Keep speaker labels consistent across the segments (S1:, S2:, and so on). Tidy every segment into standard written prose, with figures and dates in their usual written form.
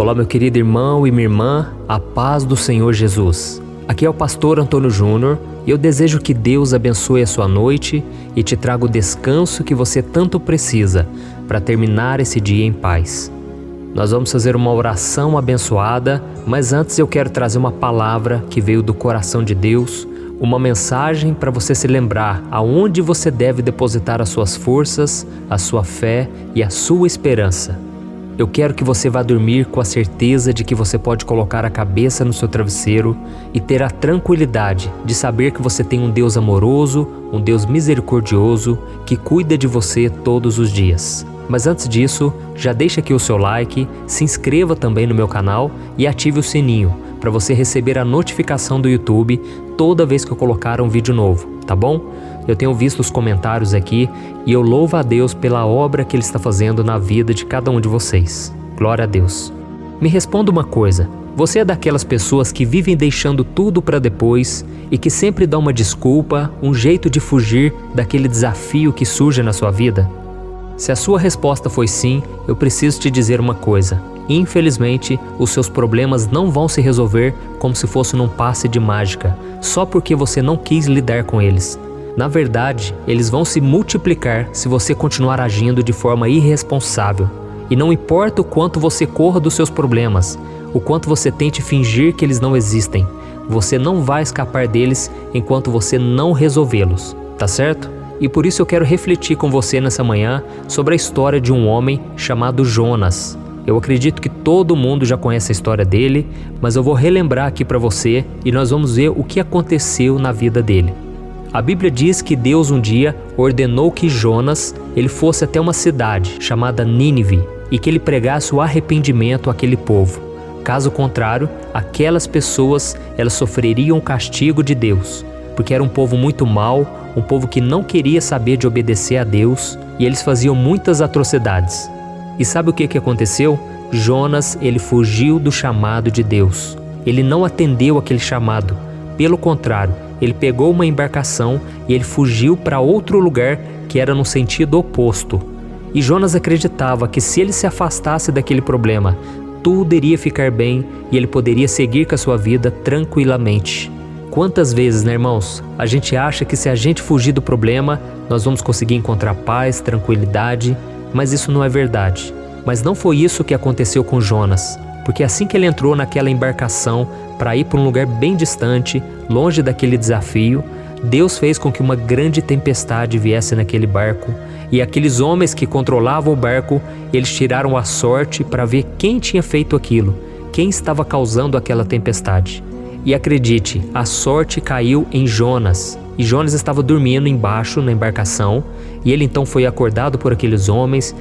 S1: Olá, meu querido irmão e minha irmã, a paz do Senhor Jesus. Aqui é o pastor Antônio Júnior e eu desejo que Deus abençoe a sua noite e te traga o descanso que você tanto precisa para terminar esse dia em paz. Nós vamos fazer uma oração abençoada, mas antes eu quero trazer uma palavra que veio do coração de Deus, uma mensagem para você se lembrar aonde você deve depositar as suas forças, a sua fé e a sua esperança. Eu quero que você vá dormir com a certeza de que você pode colocar a cabeça no seu travesseiro e ter a tranquilidade de saber que você tem um Deus amoroso, um Deus misericordioso que cuida de você todos os dias. Mas antes disso, já deixa aqui o seu like, se inscreva também no meu canal e ative o sininho para você receber a notificação do YouTube toda vez que eu colocar um vídeo novo, tá bom? Eu tenho visto os comentários aqui e eu louvo a Deus pela obra que Ele está fazendo na vida de cada um de vocês. Glória a Deus. Me responda uma coisa, você é daquelas pessoas que vivem deixando tudo para depois e que sempre dá uma desculpa, um jeito de fugir daquele desafio que surge na sua vida? Se a sua resposta foi sim, eu preciso te dizer uma coisa. Infelizmente, os seus problemas não vão se resolver como se fosse num passe de mágica, só porque você não quis lidar com eles. Na verdade, eles vão se multiplicar se você continuar agindo de forma irresponsável. E não importa o quanto você corra dos seus problemas, o quanto você tente fingir que eles não existem, você não vai escapar deles enquanto você não resolvê-los, tá certo? E por isso eu quero refletir com você nessa manhã sobre a história de um homem chamado Jonas. Eu acredito que todo mundo já conhece a história dele, mas eu vou relembrar aqui para você e nós vamos ver o que aconteceu na vida dele. A Bíblia diz que Deus um dia ordenou que Jonas ele fosse até uma cidade chamada Nínive e que ele pregasse o arrependimento àquele povo. Caso contrário, aquelas pessoas elas sofreriam o castigo de Deus, porque era um povo muito mau, um povo que não queria saber de obedecer a Deus e eles faziam muitas atrocidades. E sabe o que aconteceu? Jonas ele fugiu do chamado de Deus. Ele não atendeu aquele chamado. Pelo contrário, ele pegou uma embarcação e ele fugiu para outro lugar que era no sentido oposto. E Jonas acreditava que se ele se afastasse daquele problema, tudo iria ficar bem e ele poderia seguir com a sua vida tranquilamente. Quantas vezes, né, irmãos, a gente acha que se a gente fugir do problema, nós vamos conseguir encontrar paz, tranquilidade, mas isso não é verdade. Mas não foi isso que aconteceu com Jonas, porque assim que ele entrou naquela embarcação para ir para um lugar bem distante, longe daquele desafio, Deus fez com que uma grande tempestade viesse naquele barco e aqueles homens que controlavam o barco, eles tiraram a sorte para ver quem tinha feito aquilo, quem estava causando aquela tempestade. E acredite, a sorte caiu em Jonas. E Jonas estava dormindo embaixo na embarcação e ele então foi acordado por aqueles homens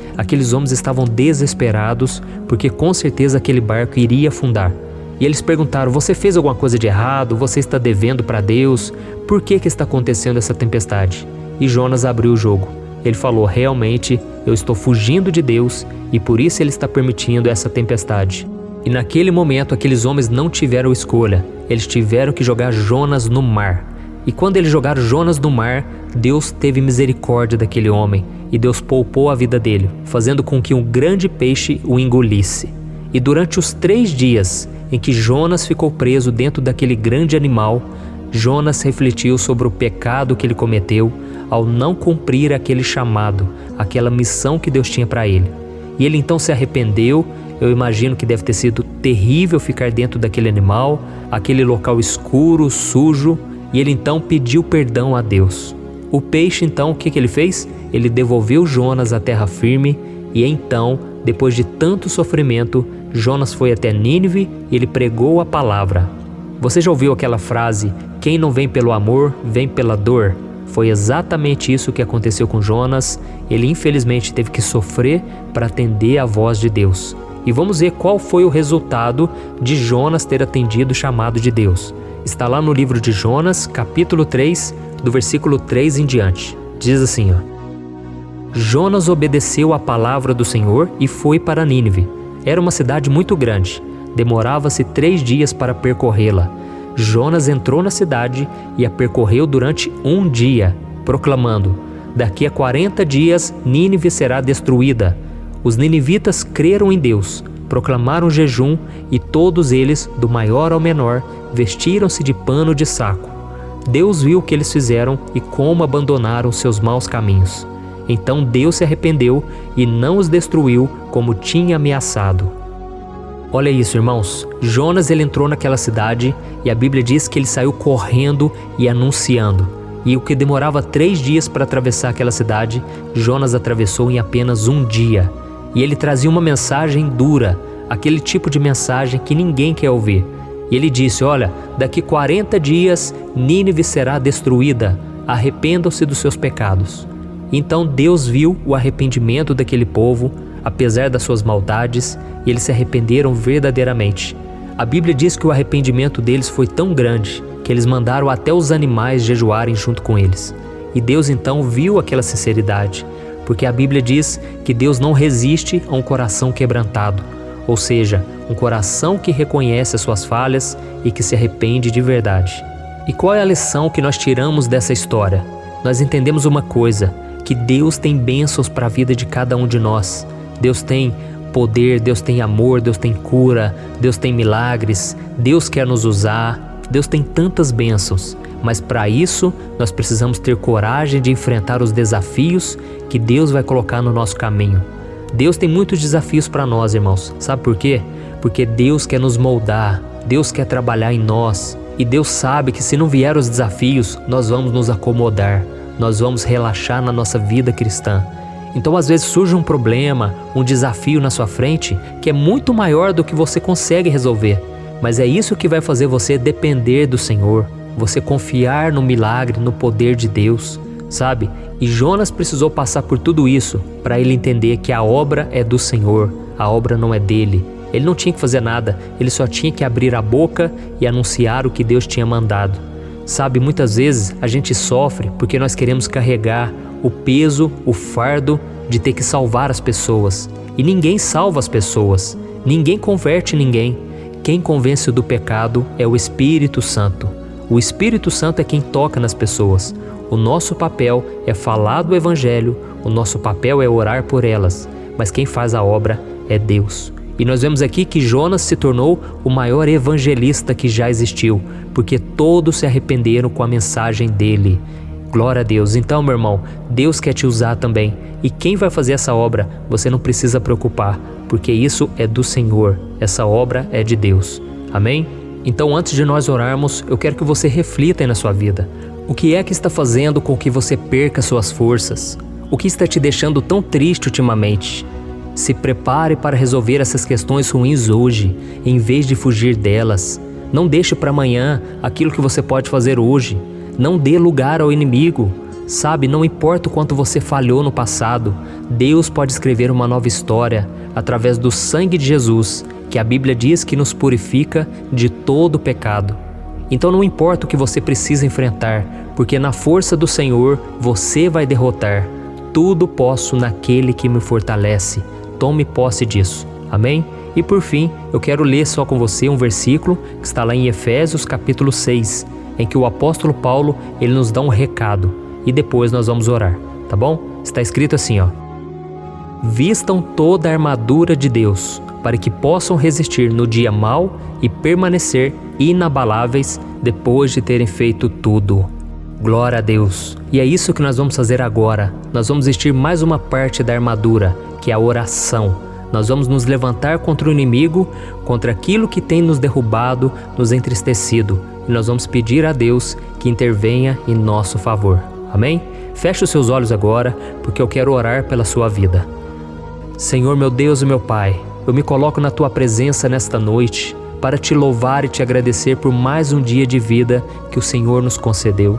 S1: estavam desesperados porque com certeza aquele barco iria afundar. E eles perguntaram, você fez alguma coisa de errado? Você está devendo para Deus? Por que está acontecendo essa tempestade? E Jonas abriu o jogo. Ele falou, realmente eu estou fugindo de Deus e por isso Ele está permitindo essa tempestade. E naquele momento aqueles homens não tiveram escolha, eles tiveram que jogar Jonas no mar. E quando eles jogaram Jonas no mar, Deus teve misericórdia daquele homem e Deus poupou a vida dele, fazendo com que um grande peixe o engolisse. E durante os 3 dias em que Jonas ficou preso dentro daquele grande animal, Jonas refletiu sobre o pecado que ele cometeu ao não cumprir aquele chamado, aquela missão que Deus tinha para ele. E ele então se arrependeu. Eu imagino que deve ter sido terrível ficar dentro daquele animal, aquele local escuro, sujo, e ele então pediu perdão a Deus. O peixe então, o que ele fez? Ele devolveu Jonas à terra firme e então, depois de tanto sofrimento, Jonas foi até Nínive e ele pregou a palavra. Você já ouviu aquela frase, quem não vem pelo amor, vem pela dor? Foi exatamente isso que aconteceu com Jonas. Ele infelizmente teve que sofrer para atender a voz de Deus. E vamos ver qual foi o resultado de Jonas ter atendido o chamado de Deus. Está lá no livro de Jonas, capítulo 3, do versículo 3 em diante. Diz assim, Jonas obedeceu à palavra do Senhor e foi para Nínive. Era uma cidade muito grande. Demorava-se 3 dias para percorrê-la. Jonas entrou na cidade e a percorreu durante 1 dia, proclamando, daqui a 40 dias Nínive será destruída. Os ninivitas creram em Deus, proclamaram jejum e todos eles, do maior ao menor, vestiram-se de pano de saco. Deus viu o que eles fizeram e como abandonaram seus maus caminhos. Então Deus se arrependeu e não os destruiu como tinha ameaçado. Olha isso, irmãos. Jonas ele entrou naquela cidade e a Bíblia diz que ele saiu correndo e anunciando. E o que demorava 3 dias para atravessar aquela cidade, Jonas atravessou em apenas 1 dia. E ele trazia uma mensagem dura, aquele tipo de mensagem que ninguém quer ouvir. E ele disse, olha, daqui 40 dias Nínive será destruída, arrependam-se dos seus pecados. Então Deus viu o arrependimento daquele povo, apesar das suas maldades, e eles se arrependeram verdadeiramente. A Bíblia diz que o arrependimento deles foi tão grande que eles mandaram até os animais jejuarem junto com eles. E Deus então viu aquela sinceridade, porque a Bíblia diz que Deus não resiste a um coração quebrantado, ou seja, um coração que reconhece as suas falhas e que se arrepende de verdade. E qual é a lição que nós tiramos dessa história? Nós entendemos uma coisa, que Deus tem bênçãos para a vida de cada um de nós. Deus tem poder, Deus tem amor, Deus tem cura, Deus tem milagres, Deus quer nos usar, Deus tem tantas bênçãos. Mas para isso, nós precisamos ter coragem de enfrentar os desafios que Deus vai colocar no nosso caminho. Deus tem muitos desafios para nós, irmãos. Sabe por quê? Porque Deus quer nos moldar, Deus quer trabalhar em nós. E Deus sabe que se não vier os desafios, nós vamos nos acomodar, nós vamos relaxar na nossa vida cristã. Então às vezes surge um problema, um desafio na sua frente que é muito maior do que você consegue resolver. Mas é isso que vai fazer você depender do Senhor, você confiar no milagre, no poder de Deus, sabe? E Jonas precisou passar por tudo isso para ele entender que a obra é do Senhor, a obra não é dele. Ele não tinha que fazer nada, ele só tinha que abrir a boca e anunciar o que Deus tinha mandado. Sabe, muitas vezes a gente sofre porque nós queremos carregar o peso, o fardo de ter que salvar as pessoas. E ninguém salva as pessoas, ninguém converte ninguém. Quem convence do pecado é o Espírito Santo. O Espírito Santo é quem toca nas pessoas. O nosso papel é falar do Evangelho, o nosso papel é orar por elas, mas quem faz a obra é Deus. E nós vemos aqui que Jonas se tornou o maior evangelista que já existiu, porque todos se arrependeram com a mensagem dele. Glória a Deus. Então, meu irmão, Deus quer te usar também. E quem vai fazer essa obra, você não precisa preocupar, porque isso é do Senhor. Essa obra é de Deus. Amém? Então, antes de nós orarmos, eu quero que você reflita aí na sua vida. O que é que está fazendo com que você perca suas forças? O que está te deixando tão triste ultimamente? Se prepare para resolver essas questões ruins hoje, em vez de fugir delas. Não deixe para amanhã aquilo que você pode fazer hoje. Não dê lugar ao inimigo. Sabe, não importa o quanto você falhou no passado, Deus pode escrever uma nova história através do sangue de Jesus, que a Bíblia diz que nos purifica de todo pecado. Então não importa o que você precisa enfrentar, porque na força do Senhor você vai derrotar. Tudo posso naquele que me fortalece. Tome posse disso. Amém? E por fim, eu quero ler só com você um versículo que está lá em Efésios capítulo 6, em que o apóstolo Paulo, ele nos dá um recado e depois nós vamos orar, tá bom? Está escrito assim, ó: vistam toda a armadura de Deus, para que possam resistir no dia mau e permanecer inabaláveis depois de terem feito tudo. Glória a Deus! E é isso que nós vamos fazer agora. Nós vamos vestir mais uma parte da armadura, que é a oração. Nós vamos nos levantar contra o inimigo, contra aquilo que tem nos derrubado, nos entristecido. E nós vamos pedir a Deus que intervenha em nosso favor. Amém? Feche os seus olhos agora, porque eu quero orar pela sua vida. Senhor, meu Deus e meu Pai, eu me coloco na Tua presença nesta noite para Te louvar e Te agradecer por mais um dia de vida que o Senhor nos concedeu.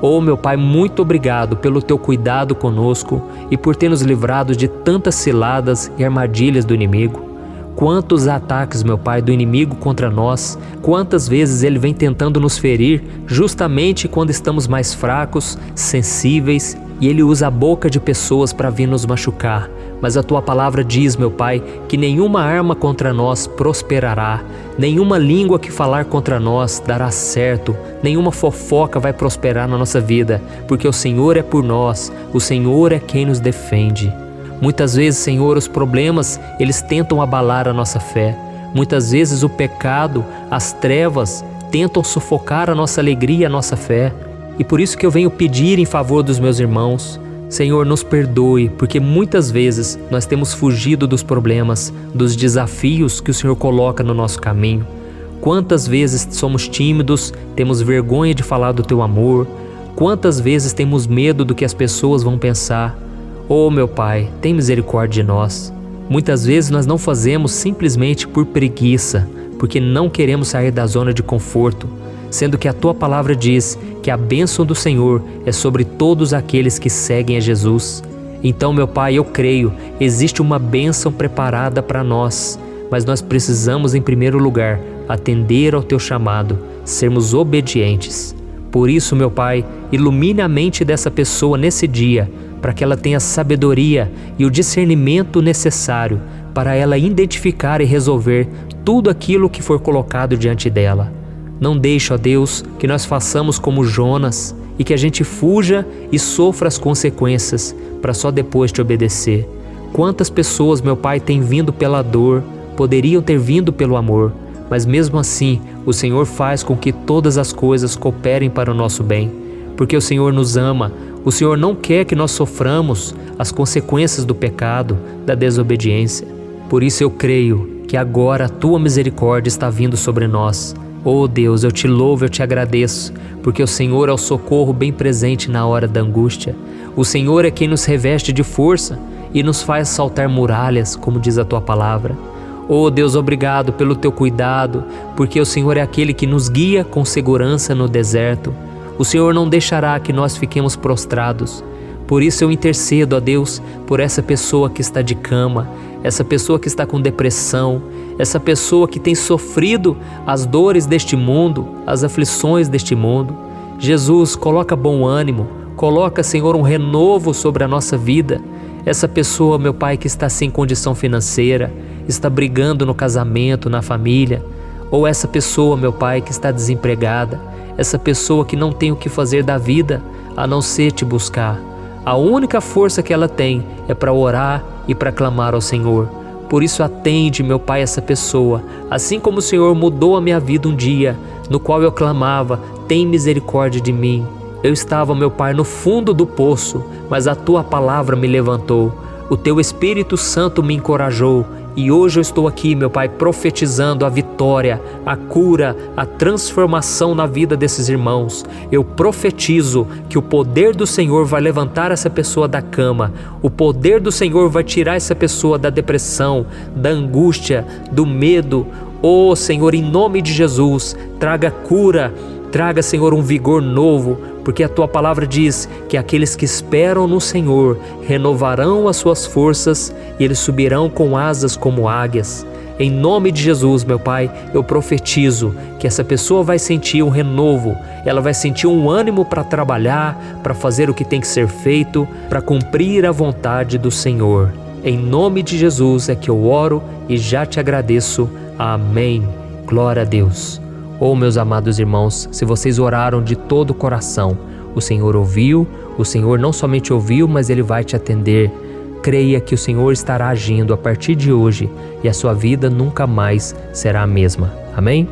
S1: Oh, meu Pai, muito obrigado pelo Teu cuidado conosco e por ter nos livrado de tantas ciladas e armadilhas do inimigo. Quantos ataques, meu Pai, do inimigo contra nós, quantas vezes ele vem tentando nos ferir justamente quando estamos mais fracos, sensíveis, e ele usa a boca de pessoas para vir nos machucar. Mas a Tua palavra diz, meu Pai, que nenhuma arma contra nós prosperará, nenhuma língua que falar contra nós dará certo, nenhuma fofoca vai prosperar na nossa vida, porque o Senhor é por nós, o Senhor é quem nos defende. Muitas vezes, Senhor, os problemas, eles tentam abalar a nossa fé. Muitas vezes o pecado, as trevas, tentam sufocar a nossa alegria, a nossa fé. E por isso que eu venho pedir em favor dos meus irmãos. Senhor, nos perdoe, porque muitas vezes nós temos fugido dos problemas, dos desafios que o Senhor coloca no nosso caminho. Quantas vezes somos tímidos, temos vergonha de falar do Teu amor. Quantas vezes temos medo do que as pessoas vão pensar. Oh, meu Pai, tem misericórdia de nós. Muitas vezes nós não fazemos simplesmente por preguiça, porque não queremos sair da zona de conforto, sendo que a Tua palavra diz que a bênção do Senhor é sobre todos aqueles que seguem a Jesus. Então, meu Pai, eu creio, existe uma bênção preparada para nós, mas nós precisamos, em primeiro lugar, atender ao Teu chamado, sermos obedientes. Por isso, meu Pai, ilumine a mente dessa pessoa nesse dia, para que ela tenha sabedoria e o discernimento necessário para ela identificar e resolver tudo aquilo que for colocado diante dela. Não deixe, ó Deus, que nós façamos como Jonas e que a gente fuja e sofra as consequências para só depois te obedecer. Quantas pessoas, meu Pai, têm vindo pela dor, poderiam ter vindo pelo amor, mas mesmo assim o Senhor faz com que todas as coisas cooperem para o nosso bem, porque o Senhor nos ama. O Senhor não quer que nós soframos as consequências do pecado, da desobediência. Por isso eu creio que agora a Tua misericórdia está vindo sobre nós. Oh Deus, eu Te louvo, eu Te agradeço, porque o Senhor é o socorro bem presente na hora da angústia. O Senhor é quem nos reveste de força e nos faz saltar muralhas, como diz a Tua palavra. Oh Deus, obrigado pelo Teu cuidado, porque o Senhor é aquele que nos guia com segurança no deserto. O Senhor não deixará que nós fiquemos prostrados. Por isso eu intercedo, ó Deus, por essa pessoa que está de cama, essa pessoa que está com depressão, essa pessoa que tem sofrido as dores deste mundo, as aflições deste mundo. Jesus, coloca bom ânimo, coloca, Senhor, um renovo sobre a nossa vida. Essa pessoa, meu Pai, que está sem condição financeira, está brigando no casamento, na família, ou essa pessoa, meu Pai, que está desempregada, essa pessoa que não tem o que fazer da vida a não ser Te buscar. A única força que ela tem é para orar e para clamar ao Senhor. Por isso atende, meu Pai, essa pessoa, assim como o Senhor mudou a minha vida um dia, no qual eu clamava, tem misericórdia de mim. Eu estava, meu Pai, no fundo do poço, mas a Tua palavra me levantou. O Teu Espírito Santo me encorajou. E hoje eu estou aqui, meu Pai, profetizando a vitória, a cura, a transformação na vida desses irmãos. Eu profetizo que o poder do Senhor vai levantar essa pessoa da cama. O poder do Senhor vai tirar essa pessoa da depressão, da angústia, do medo. Oh, Senhor, em nome de Jesus, traga cura. Traga, Senhor, um vigor novo, porque a Tua palavra diz que aqueles que esperam no Senhor renovarão as suas forças e eles subirão com asas como águias. Em nome de Jesus, meu Pai, eu profetizo que essa pessoa vai sentir um renovo, ela vai sentir um ânimo para trabalhar, para fazer o que tem que ser feito, para cumprir a vontade do Senhor. Em nome de Jesus é que eu oro e já Te agradeço. Amém. Glória a Deus. Oh, meus amados irmãos, se vocês oraram de todo o coração, o Senhor ouviu, o Senhor não somente ouviu, mas Ele vai te atender. Creia que o Senhor estará agindo a partir de hoje e a sua vida nunca mais será a mesma. Amém?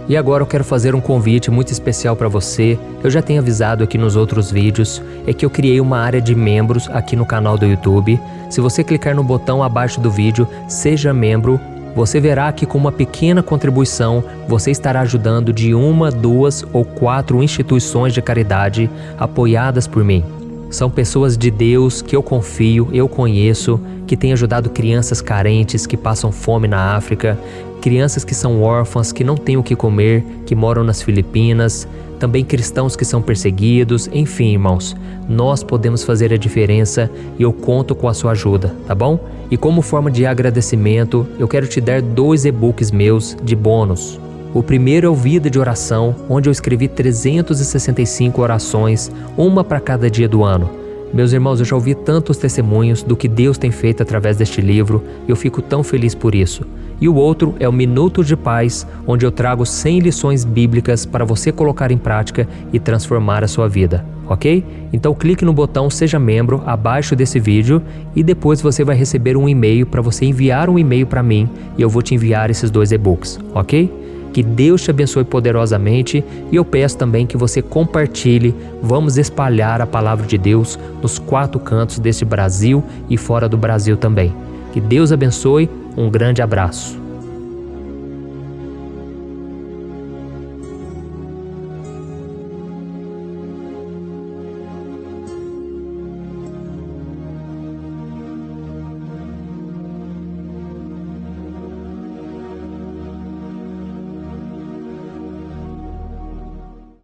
S1: E agora eu quero fazer um convite muito especial para você. Eu já tenho avisado aqui nos outros vídeos, é que eu criei uma área de membros aqui no canal do YouTube. Se você clicar no botão abaixo do vídeo, seja membro, você verá que com uma pequena contribuição você estará ajudando de 1, 2 ou 4 instituições de caridade apoiadas por mim. São pessoas de Deus que eu confio, eu conheço, que têm ajudado crianças carentes que passam fome na África, crianças que são órfãs, que não têm o que comer, que moram nas Filipinas, também cristãos que são perseguidos, enfim, irmãos, nós podemos fazer a diferença e eu conto com a sua ajuda, tá bom? E como forma de agradecimento, eu quero te dar 2 e-books meus de bônus. O primeiro é o Vida de Oração, onde eu escrevi 365 orações, uma para cada dia do ano. Meus irmãos, eu já ouvi tantos testemunhos do que Deus tem feito através deste livro e eu fico tão feliz por isso. E o outro é o Minutos de Paz, onde eu trago 100 lições bíblicas para você colocar em prática e transformar a sua vida, ok? Então clique no botão Seja Membro abaixo desse vídeo e depois você vai receber um e-mail para você enviar um e-mail para mim e eu vou te enviar esses 2 e-books, ok? Que Deus te abençoe poderosamente e eu peço também que você compartilhe, vamos espalhar a palavra de Deus nos 4 cantos deste Brasil e fora do Brasil também. Que Deus abençoe, um grande abraço.